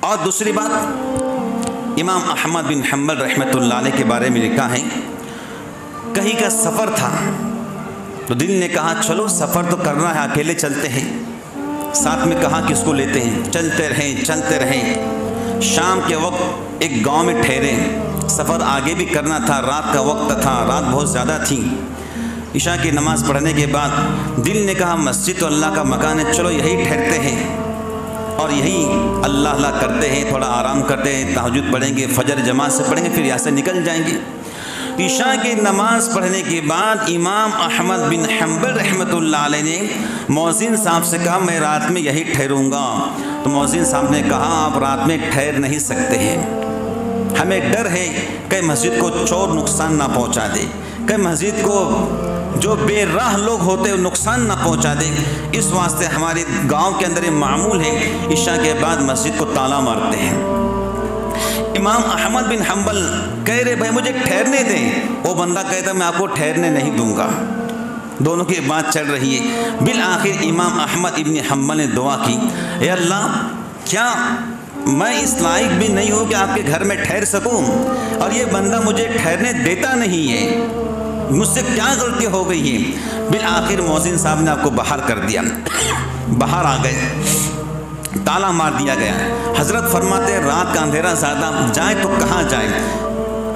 और दूसरी बात, इमाम अहमद बिन हम्बल रहमतुल्लाह अलैह के बारे में लिखा है, कहीं का सफ़र था तो दिल ने कहा चलो सफ़र तो करना है, अकेले चलते हैं। साथ में कहा कि उसको लेते हैं। चलते रहें। शाम के वक्त एक गांव में ठहरे। सफ़र आगे भी करना था, रात का वक्त था, रात बहुत ज़्यादा थी। इशा की नमाज़ पढ़ने के बाद दिल ने कहा मस्जिद तो अल्लाह का मकान है, चलो यही ठहरते हैं और यही अल्लाह अल्लाह करते हैं, थोड़ा आराम करते हैं, तहज्जुद पढ़ेंगे, फजर जमात से पढ़ेंगे, फिर यहाँ से निकल जाएंगे। इशा की नमाज़ पढ़ने के बाद इमाम अहमद बिन हम्बल रहमतुल्लाह अलैह ने मौज़िन साहब से कहा मैं रात में यही ठहरूंगा। तो मौज़िन साहब ने कहा आप रात में ठहर नहीं सकते हैं, हमें डर है कि मस्जिद को चोर नुकसान ना पहुंचा दे, कि मस्जिद को जो बेराह लोग होते हैं नुकसान ना पहुंचा दे। इस वास्ते हमारे गांव के अंदर ये मामूल है, इशा के बाद मस्जिद को ताला मारते हैं। इमाम अहमद बिन हम्बल कह रहे भाई मुझे ठहरने दें, वो बंदा कहता मैं आपको ठहरने नहीं दूंगा। दोनों की बात चल रही है। बिल आखिर इमाम अहमद इब्न हम्बल ने दुआ की, ए अल्लाह क्या मैं इस लायक भी नहीं हूँ कि आपके घर में ठहर सकूँ, और ये बंदा मुझे ठहरने देता नहीं है, मुझसे क्या गलती हो गई है। बिल आखिर मौज़िन साहब ने आपको बाहर कर दिया। बाहर आ गए, ताला मार दिया गया। हज़रत फरमाते रात का अंधेरा ज़्यादा, जाए तो कहाँ जाए,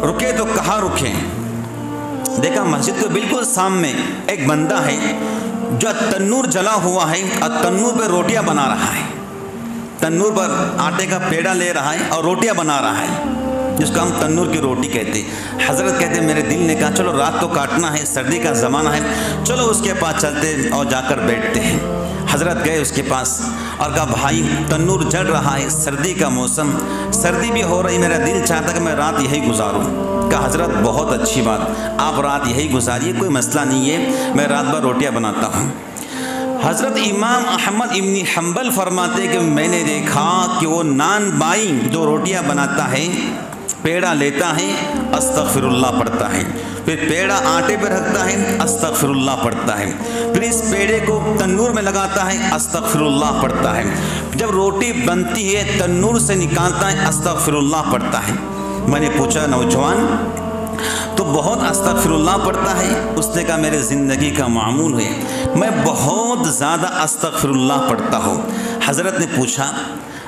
रुके तो कहाँ रुके। देखा मस्जिद के बिल्कुल सामने एक बंदा है जो तन्नूर जला हुआ है और तन्नूर पर रोटियां बना रहा है। तन्नूर पर आटे का पेड़ा ले रहा है और रोटियां बना रहा है, जिसको हम तन्नूर की रोटी कहते हैं। हज़रत कहते मेरे दिल ने कहा चलो रात तो काटना है, सर्दी का ज़माना है, चलो उसके पास चलते और जाकर बैठते हैं। हज़रत गए उसके पास और कहा भाई तन्नूर जल रहा है, सर्दी का मौसम, सर्दी भी हो रही, मेरा दिल चाहता कि मैं रात यही गुजारूं। कहा हज़रत बहुत अच्छी बात, आप रात यही गुजारिए, कोई मसला नहीं है, मैं रात भर रोटियां बनाता हूँ। हज़रत इमाम अहमद इब्न हम्बल फरमाते कि मैंने देखा कि वो नान बाई जो रोटियां बनाता है, पेड़ा लेता है, अस्तगफिरुल्लाह पढ़ता है, फिर पेड़ा आटे पर रखता है, अस्तगफिरुल्लाह पढ़ता है, फिर इस पेड़े को तन्नूर में लगाता है, अस्तगफिरुल्लाह पढ़ता है, जब रोटी बनती है तन्नूर से निकालता है, अस्तगफिरुल्लाह पढ़ता है। मैंने पूछा नौजवान तो बहुत अस्तगफिरुल्लाह पढ़ता है? उसने कहा मेरे ज़िंदगी का मामूल है, मैं बहुत ज़्यादा अस्तगफिरुल्लाह पढ़ता हूँ। हज़रत ने पूछा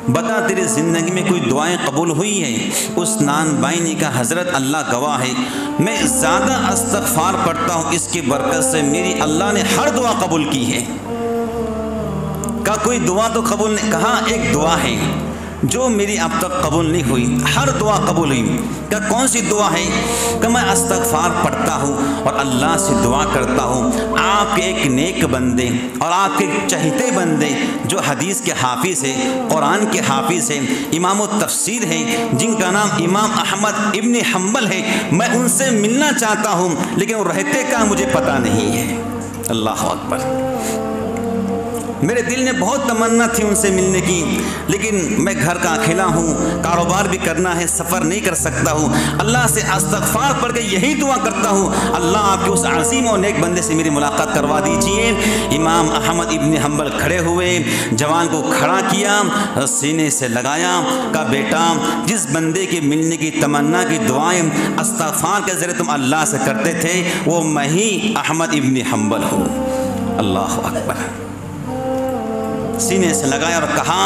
बता तेरी ज़िंदगी में कोई दुआएं कबूल हुई हैं? उस नान बाई ने कहा हज़रत अल्लाह गवाह है, मैं ज़्यादा इस्तग़फ़ार पढ़ता हूँ, इसकी बरकत से मेरी अल्लाह ने हर दुआ कबूल की है। कहा कोई दुआ तो कबूल नहीं? कहा एक दुआ है जो मेरी अब तक कबूल नहीं हुई, हर दुआ कबूल हुई। क्या कौन सी दुआ है? कि मैं इस्तग़फ़ार पढ़ता हूँ और अल्लाह से दुआ करता हूँ आपके एक नेक बंदे और आपके चहेते बंदे जो हदीस के हाफिज़ है, कुरान के हाफिज़ है, इमाम तफसीर है, जिनका नाम इमाम अहमद इब्न हम्बल है, मैं उनसे मिलना चाहता हूँ, लेकिन वो रहते कहाँ मुझे पता नहीं है। अल्लाह अकबर। मेरे दिल ने बहुत तमन्ना थी उनसे मिलने की, लेकिन मैं घर का अकेला हूँ, कारोबार भी करना है, सफ़र नहीं कर सकता हूँ। अल्लाह से इस्तग़फ़ार पढ़ के यही दुआ करता हूँ, अल्लाह आपके उस अज़ीम और नेक बंदे से मेरी मुलाकात करवा दीजिए। इमाम अहमद इब्न हम्बल खड़े हुए, जवान को खड़ा किया, सीने से लगाया, कहा बेटा जिस बंदे के मिलने की तमन्ना की दुआएँ इस्तग़फ़ार के ज़रिए तुम अल्लाह से करते थे, वो मैं ही अहमद इब्न हम्बल हूँ। अल्लाह अकबर। सीने से लगाया और कहा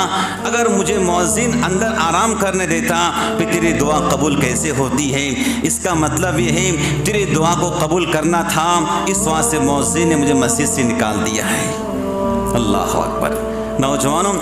अगर मुझे मौज़िन अंदर आराम करने देता फिर तेरी दुआ कबूल कैसे होती है। इसका मतलब ये है तेरी दुआ को कबूल करना था, इस वास्ते मौज़िन ने मुझे मस्जिद से निकाल दिया है। अल्लाह अकबर। नौजवानों